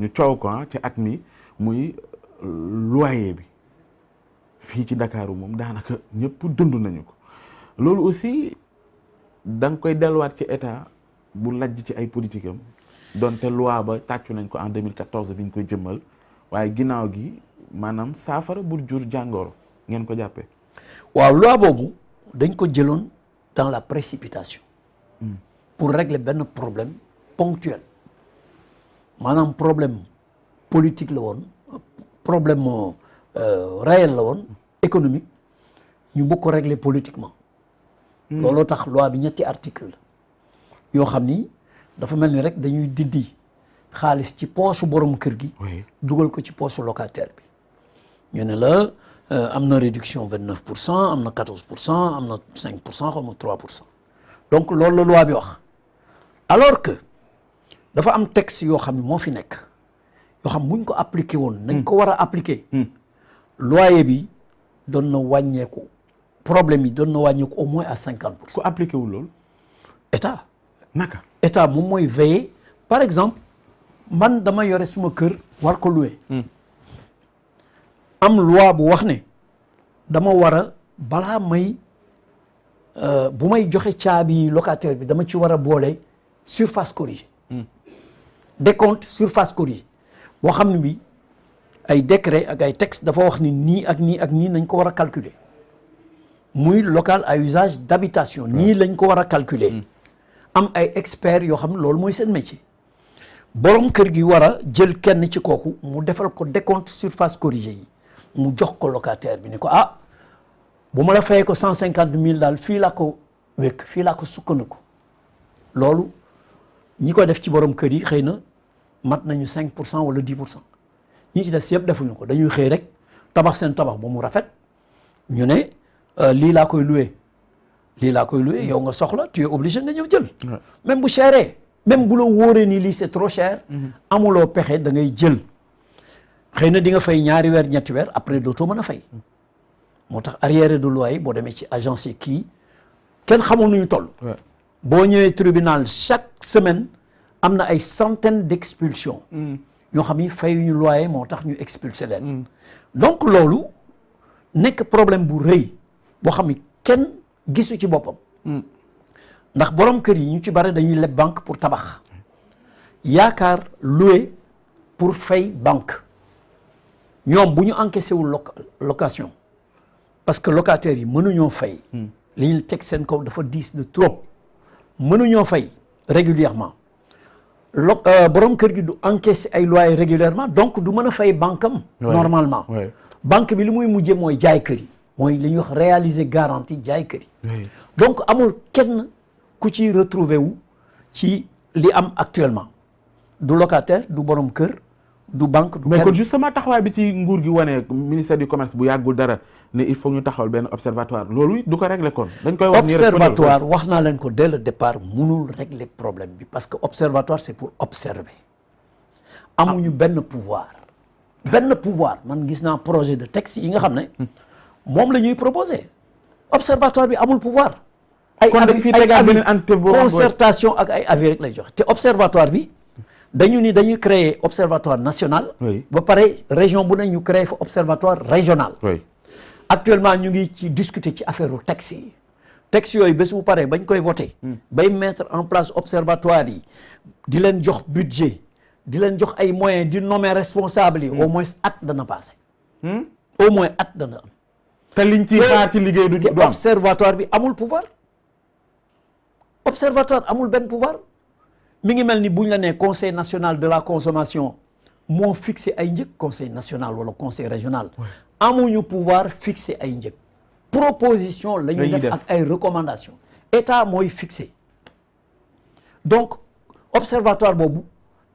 ñu coow ko ci at mi muy loyer bi fii ci Ndakaaru moom daanaka ñëpp dund nañu ko loolu aussi da nga koy delluwaat ci état bu lajj ci ay politique am donte loi ba tàccu nañ ko en 2014 bi ñu koy jëmmal waaye ginnaaw gi maanaam saafara bu jur jàngoro ngeen ko jàppee. waaw loi boobu dañ ko jëloon dans la précipitation. pour régler benn problème ponctuel maanaam problème politique la woon problème réel la woon économique ñu bëgg ko régler politiquement. looloo tax loi bi ñetti article la yoo xam ni dafa mel ni rek dañuy dindi xaalis ci poche borom kër gi. dugal ko ci poche locataire bi. ñu ne la am na réduction 29%, am na 14%, am na 5%, xaw ma 3%. donc loolu la loi bi wax alors que dafa am texte yoo xam ne moo fi nekk yoo xam buñ ko appliqué woon. nañ ko war a appliqué. loyer bi doon na wàññeeku problème yi doon na wàññeeku au moins à 50%. ku appliqué wul loolu. état. naka. état moom mooy veiller par exemple man dama yore suma kër war ko louer. am loi bu wax ne dama war a balaa may bu may joxe caabi locataire bi dama ci war a boole surface corrigée. décompte surface corrigée boo xam ne bi ay décret ak ay texte dafa wax ni nii ak nii ak nii nañ ko war a calculer muy local à usage d'habitation nii lañ ko war a calculer. am ay experts yoo xam ne loolu mooy seen métier. borom kër gi war a jël kenn ci kooku mu defal ko décompte surface corrigée yi mu jox ko locataire bi ni ko ah bu ma la fayee ko 150 000 daal fii laa ko wékk fii laa ko sukkandiku loolu ñi ko def ci borom kër yi xëy na mat nañu 5% wala 10% ñi ci des yëpp defuñu ko dañuy xëy rek tabax seen tabax ba mu rafet ñu ne lii laa koy loué lii laa koy loué yow nga soxla tu es obligé nga ñëw jël. même bu chéré même bu la wóoree ni lii c'est trop cher. amuloo pexe da ngay jël xëy na di nga fay ñaari weer ñetti weer après dootoo mën a fay. moo tax arriéré de loyer boo demee ci agence yi kii kenn xamul nu ñu toll. boo ñëwee tribunal chaque semaine am na ay centaines d'expulsions. ñoo xam ni fayuñu loyer moo tax ñu expulser leen. donc loolu nekk problème bu rëy boo xam ni kenn gisu ci boppam. ndax borom kër yi ñu ci bare dañuy leb banque pour tabax yaakaar louer pour fay banque ñoom bu ñu encaissé wul location parce que locataires yi mënuñoo fay. li ñu teg seen kaw dafa diis de trop mënuñoo fay régulièrement borom kër gi du encaissé ay loyer régulièrement donc du mën a fay banque am. normalement banque bi li muy mujjee mooy jaay kër yi mooy li ñuy wax réaliser garantie jaay kër yi. donc amul kenn ku ci retrouver wu ci li am actuellement du locataire du borom kër du banque du. mais kon justement taxawaay bi ci nguur gi wane ministère du commerce bu yàggul dara ne il faut ñu taxawal benn observatoire loolu du ko régler kon. dañ koy wax observatoire wax naa leen ko dès le départ mënul régler problème bi parce que observatoire c'est pour observer. amuñu benn pouvoir. benn pouvoir man gis naa projet de texte yi nga xam ne moom la ñuy proposer observatoire bi amul pouvoir. ay concertation ak ay avis rek lay joxe te observatoire bi dañu ni dañuy créer observatoire national. ba pare région bu ne ñu créer fa observatoire régional. actuellement ñu ngi ci discuter ci affaire u texte yi texte yooyu bés bu paree bañ koy voter bay mettre en place observatoire yi di leen jox budget di leen jox ay moyens di nommer responsable yi au moins at dana passé au moins at dana am te liñ ci xaar ci liggéey du am observatoire bi amul pouvoir observatoire amul benn pouvoir mi ngi mel ni buñ la nee conseil national de la consommation moo fixé ay njëg conseil national wala conseil régional amuñu pouvoir fixé ay njëg proposition la ñuy def ak ay recommandations état mooy fixé donc observatoire boobu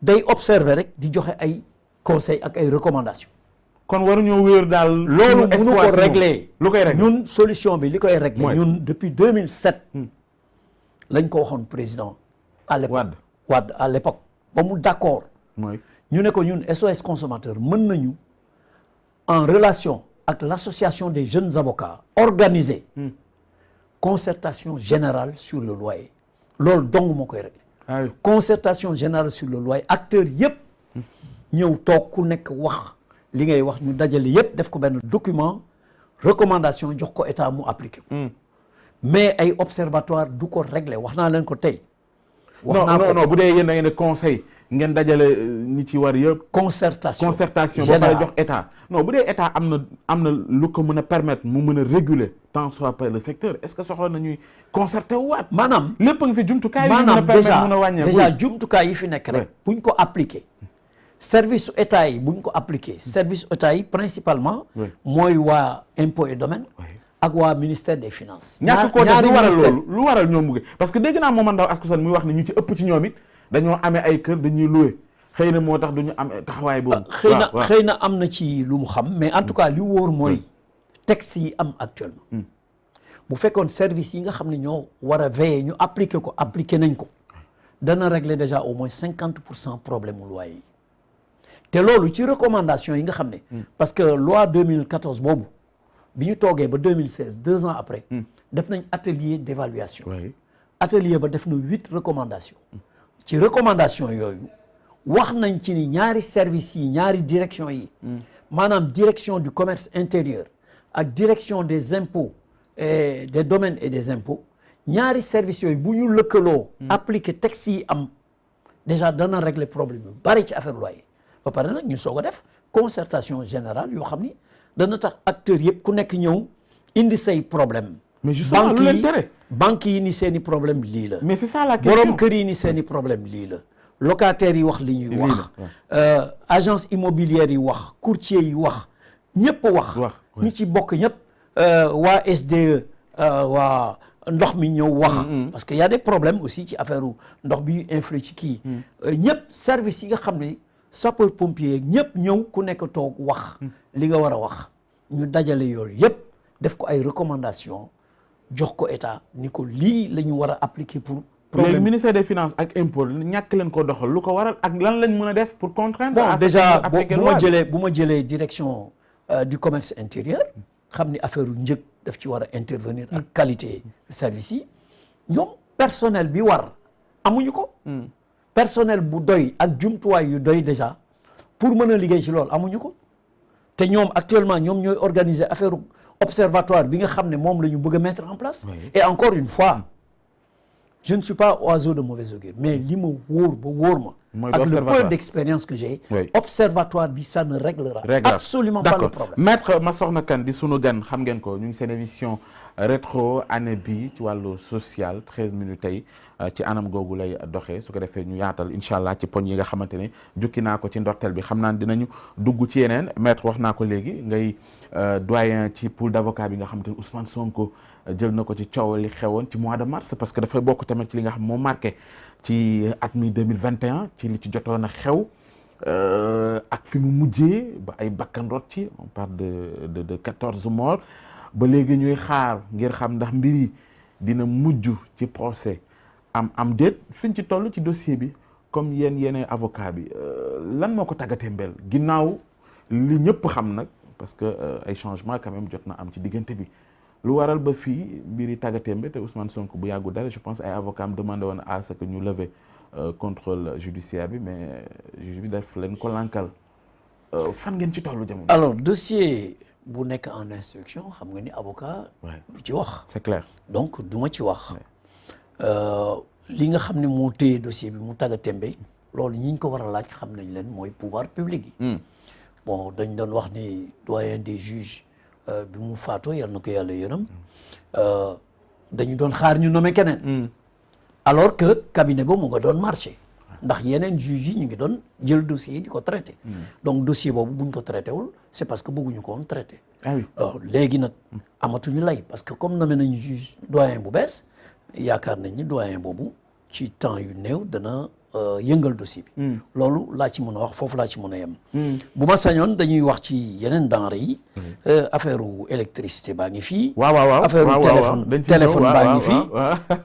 day observer rek di joxe ay conseil ak ay recommandations kon waruñoo wéer daal loolu mënu ko régler lu koy régler ñun solution bi li koy régler ñun depuis 2007 lañ ko waxoon président à l'époque Wade à l'époque ba mu d'accord ñu ne ko ñun SOS consommateur mën nañu en relation ak l'association des jeunes avocats organiser concertation générale sur le loyer loolu dong moo koy régler concertation générale sur le loyer acteurs yëpp ñëw toog ku nekk wax li ngay wax ñu dajale yépp def ko benn document recommandation jox ko état mu appliqué ko mais ay observatoire du ko régler wax naa leen ko tey non bu dee yéen da ngeen ne conseil ngeen dajale ñi ci war yëpp concertation ba pare jox état non bu dee état am na lu ko mën a permettre mu mën a réguler tant soit par le secteur est-ce que soxla na ñuy concerté wu waat maanaam lépp nga fi jumtukaay yi mën a permettre mën a wàññeeku déjà jumtukaay yi fi nekk rek buñ ko appliqué service état yi buñ ko appliqué service état yi principalement mooy waa impôt et domaine ak waa ministère des finances ñàkk koo def lu waral loolu lu waral ñoom mu parce que dégg naa moom Ndaw Astou muy wax ne ñu ci ëpp ci ñoom it dañoo amee ay kër dañuy loué xëy na moo tax duñu am taxawaay boobu xëy na am na ci lu mu xam mais en tout cas li wóor mooy texte yi am actuellement bu fekkoon service yi nga xam ne ñoo war a veiller ñu appliqué nañ ko dana régler déjà au moins 50% problème mu loyer yi te loolu ci recommandation yi nga xam ne parce que loi 2014 boobu bi ñu toogee ba 2016 2 ans après def nañ atelier d'évaluation atelier ba def na 8 recommandations ci recommandation yooyu wax nañ ci ni ñaari services yi ñaari direction yi maanaam direction du commerce intérieur ak direction des impôts et des domaines et des impôts ñaari services yooyu bu ñu lëkkaloo appliquer texte yi am déjà dana régler problème yu bari ci affaire loyer ba pare nag ñu soog a def concertation générale yoo xam ni dana tax acteurs yëpp ku nekk ñëw indi say problème mais justement lu leen tere banques yi ni seeni problème lii la mais c'est ça la question borom kër yi ni seeni problème lii la locataires yi wax li ñuy wax agence immobilière yi wax courtier yi wax ñëpp wax ñi ci bokk ñëpp waa SDE waa ndox mi ñëw wax parce que y a des problèmes aussi ci affaire ndox bi influe ci kii ñëpp service yi nga xam ne sapeur pompier ñëpp ñëw ku nekk toog wax li nga war a wax ñu dajale yooyu yëpp def ko ay recommandation jox ko état ni ko lii la ñu war a appliquer pour problème ministère des finances ak impôt ñàkk leen ko doxal lu ko waral ak lan lañ mën a def pour contraindre bon déjà bu ma jëlee direction du commerce intérieur xam ni affaire u njëg daf ci war a intervenir ak qualité service yi ñoom personnel bi war amuñu ko personnel bu doy ak jumtuwaay yu doy déjà pour mën a liggéey ci loolu amuñu ko te ñoom actuellement ñoom ñooy organiser affaire observatoire bi nga xam ne moom la ñu bëgg a mettre en place et encore une fois je ne suis pas oiseau de mauvais augure mais li ma wóor ba wóor ma ak le peu d'expérience que j'ai observatoire bi ça ne réglera absolument pas le problème. Maître Massokhna Kane di sunu gan xam ngeen ko ñu ngi seen émission rétro année bi ci wàllu social 13 minutes tey ci anam googu lay doxee su ko defee ñu yaatal incha allah ci poñ yi nga xamante ne jukki naa ko ci ndorteel bi xam naa ne dinañu dugg ci yeneen maître wax naa ko léegi ngay doyen ci pool d'avocat bi nga xamante ne Ousmane Sonko jël na ko ci coow li xewoon ci mois de mars parce que dafay bokk tamit ci li nga xam moo marqué ci at mi 2021 ci li ci jotoon a xew ak fi mu mujjee ba ay bakkan rot ci on parle de 14 morts ba léegi ñuy xaar ngir xam ndax mbir yi dina mujj ci procès am déet fiñ ci toll ci dossier bi comme yeneen avocat bi lan moo ko tàggatee mbel ginnaaw li ñëpp xam nag parce que ay changement quand même jot na am ci diggante bi lu waral ba fii mbir yi tàggatee mbel te Ousmane Sonko bu yàggu dara je pense ay avocat am demandé woon à ce que ñu lever contrôle judiciaire bi mais juge bi def leen ko lankal fan ngeen ci tollu jamono. alors dossier bu nekk en instruction xam nga ni avocat du ci wax. c'est clair donc du ma ci wax. li nga xam ne moo téye dossier bi mu tagga tembe loolu ñi ñu ko war a laaj xam nañ leen mooy pouvoir public yi. bon dañ doon wax ni doyen des juges bi mu faatoo yal na ko yàlla yërëm dañu doon xaar ñu nommer keneen. alors que cabinet ba mu nga doon marché. ndax yeneen juges yi ñu ngi doon jël dossier yi di ko traité. donc dossier boobu buñ ko traité wul c'est parce que bëgguñu ko woon traité. ah oui alors léegi nag amatuñu lay parce que comme nommé nañu juge doyen bu bees yaakaar nañ ni doyen boobu ci temps yu néew dana yëngal dossier bi. loolu laa ci mën a wax foofu laa ci mën a yem. bu ma sañoon dañuy wax ci yeneen denrées yi. affaire électricité baa ngi fii. waaw affaire téléphone baa ngi fii.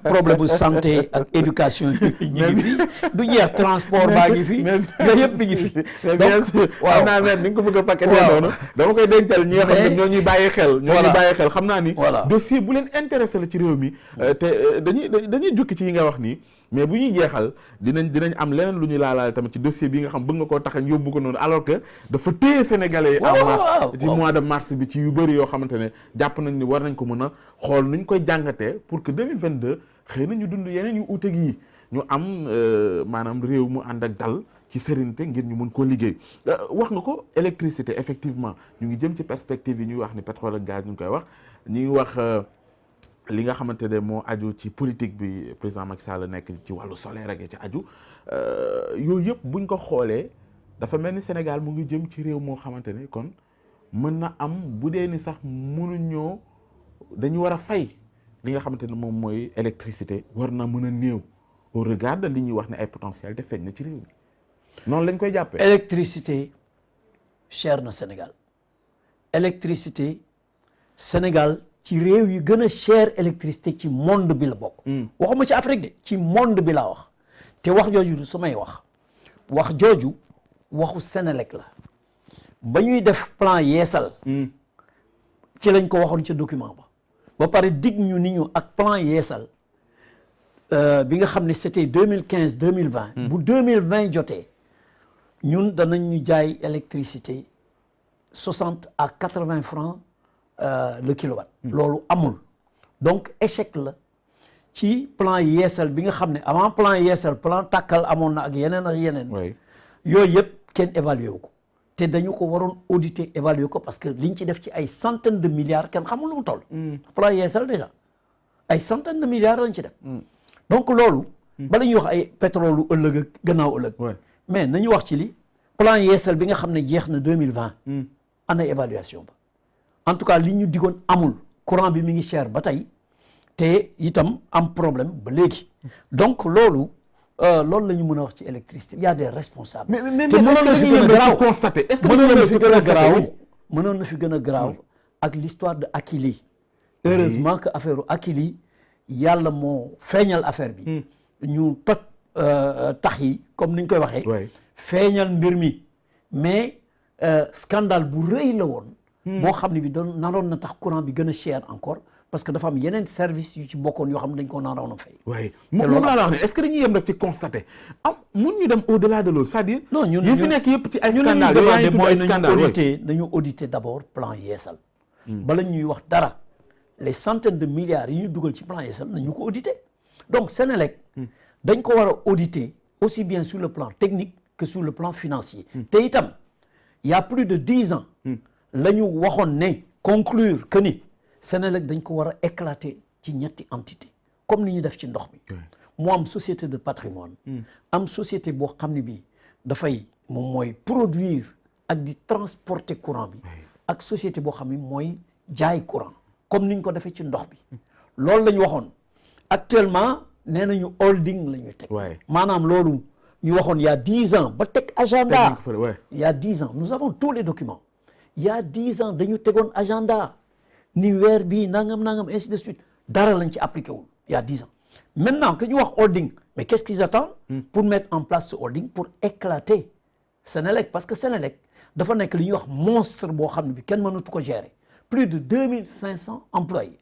problème bu santé ak éducation yi ñu ngi fii. du jeex transport baa ngi fii. yooyu yëpp mi ngi fi. mais bien sûr xam naa ne ni nga ko bëgg a paqueté noonu. dama koy dencal ñi nga xam ne ñoo ñuy bàyyi xel. ñoo ñuy bàyyi xel xam naa ni. dossier bu leen intéressé la ci réew mi. te dañuy jukki ci yi nga wax nii. mais bu ñuy jeexal dinañ am leneen lu ñuy laalaale tamit ci dossier bi nga xam bëgg nga koo taxañ yóbbu ko noonu alors que dafa téye sénégalais yi en mars ci mois de mars bi ci yu bëri yoo xamante ne jàpp nañ ni war nañ ko mën a xool nuñ koy jàngatee pour que 2022 xëy na ñu dund yeneen yu uute yi ñu am maanaam réew mu ànd ak dal ci sérénité ngir ñu mën koo liggéey wax nga ko électricité effectivement ñu ngi jëm ci perspective yi ñuy wax ni pétrole ak gaz ñu ngi koy wax ñu ngi wax li nga xamante ne moo aju ci politique bi président Macky Sall nekk ci wàllu solaire ak ci aju yooyu yëpp buñ ko xoolee dafa mel ni Sénégal mu ngi jëm ci réew moo xamante ne kon mën na am bu dee ni sax mënuñoo dañu war a fay li nga xamante ne moom mooy électricité war na mën a néew au regard de li ñuy wax ne ay potentialité feeñ na ci réew mi noonu lañ koy jàppee. électricité cher na Sénégal électricité Sénégal ci réew yi gën a cher électricité ci monde bi la bokk. waxuma ci Afrique de ci monde bi laa wax te wax jooju du samay wax jooju waxu Sénélec la ba ñuy def plan yeesal. ci lañ ko waxoon ca document ba pare dig ñu ni ñu ak plan yeesal bi nga xam ne c'était 2015 2020. bu 2020 jotee ñun danañ ñu jaay électricité 60 à 80 francs le kilowatt. loolu amul donc échec la ci plan yeesal bi nga xam ne avant plan yeesal plan tàkkal amoon na ak yeneen. yooyu yëpp kenn évalué wu ko te dañu ko waroon auditer évaluer ko parce que liñ ci def ci ay centaines de milliards kenn xamul lu mu toll. plan yeesal déjà ay centaines de milliards lañ ci def. donc loolu. bala ñuy wax ay pétrole lu ëllëg ak gannaaw ëllëg. mais nañu wax ci li plan yeesal bi nga xam ne jeex na 2020. ana évaluation ba. en tout cas li ñu digoon amul courant bi mi ngi cher ba tey te itam am problème ba léegi donc loolu la ñu mën a wax ci électricité il y a des responsables. mais mënoon na fi gën a garaaw constaté est-ce que mënoon na fi gën a garaaw mënoon na fi gën a garaaw ak l'histoire de Akili. heureusement que affaire Akili yàlla moo feeñal affaire bi. ñu toj tax yi comme ni ñu koy waxee. feeñal mbir mi mais scandale bu rëy la woon. boo xam ne bi doon naroon na tax courant bi gën a cher encore parce que dafa am yeneen service yu ci bokkoon yoo xam ne dañ ko naroon a fay. waaye moom laa la wax ne est-ce que dañuy yem rek ci constater mun ñu dem au-delà de loolu c'est-à-dire. non ñun yi fi nekk yëpp ci ay scandale yooyu mooy nañu auditer d'abord plan yeesal. bala ñuy wax dara les centaines de milliards yi ñu dugal ci plan yeesal nañu ko auditer donc Sénélec dañ ko war a auditer aussi bien sur le plan technique que sur le plan financier. te itam il y a plus de 10 ans. la ñu waxoon ne conclure que ni Sénélec dañ ko war a éclater ci ñetti entité comme ni ñu def ci ndox mi mu am société de patrimoine am société boo xam ne bii dafay moom mooy produire ak di transporter courant bi ak société boo xam ne mooy jaay courant comme ni ñu ko defee ci ndox bi loolu la ñu waxoon actuellement nee nañu holding la ñuy teg maanaam loolu ñu waxoon il y a 10 ans ba teg agenda il y a 10 ans nous avons tous les documents il y a 10 ans dañu tegoon agenda ni weer bii nangam ainsi de suite dara lañ ci appliqué wul il y a 10 ans maintenant que ñu wax holding mais qu'est-ce qu'ils attendent pour mettre en place ce holding pour éclater Sénélec parce que Sénélec dafa nekk li ñuy wax monstre boo xam ne bi kenn mënatu ko gérer plus de 2500 employés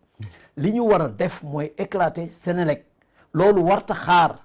li ñu war a def mooy éclater Sénélec loolu warta xaar